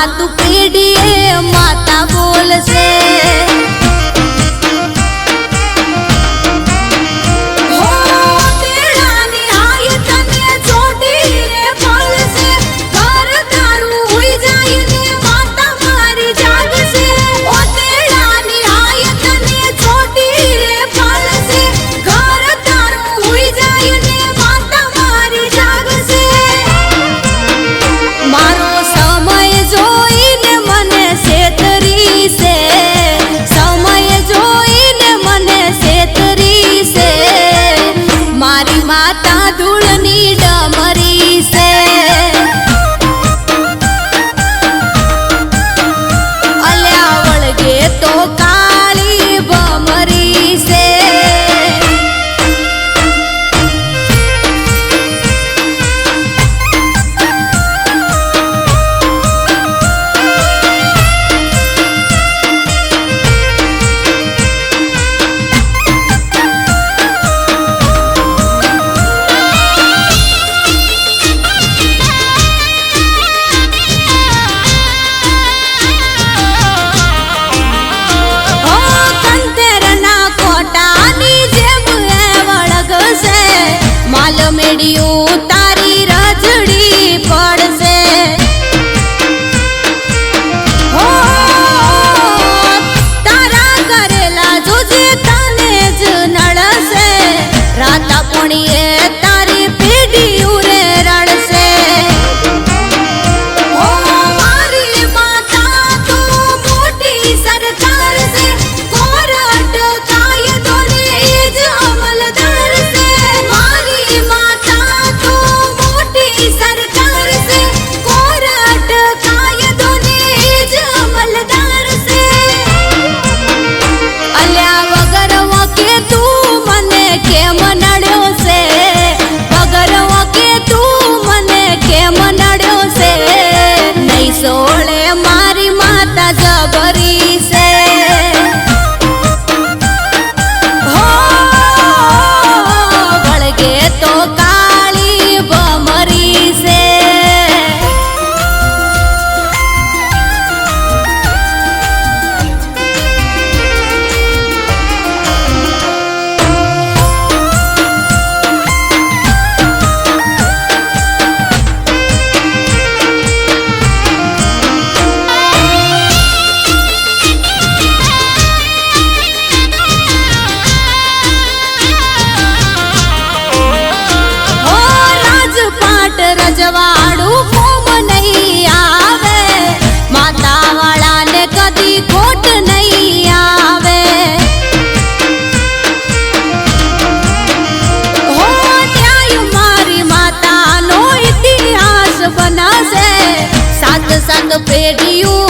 સાત પેઢીએ માતા બોલશે તારી રજડી પડશે હો તારા કરેલા જોજે તને જ નડશે રાતા પોણીએ તારી પેઢી ઉરે રડશે હો મારી માતા તો મોટી સરકાર છે કોરટ કાયદોને જ અમલદાર છે મારી સરકાર છે કોરટ કાયદોને જ અમલદાર છે અલ્યા વગર વકે તું મને કેમ નડ્યો છે વગર વકે તું મને કેમ નડ્યો છે નહીં સોળે મારી માતા જબરી છે હો વળગે તો કાળી ભમરી છે રજવાડું કોમ નહીં આવે માતા વાળાને કદી ખોટ નહીં આવે હો ત્યાં મારી માતાનો ઇતિહાસ બનાશે સાત સાત પેઢીઓ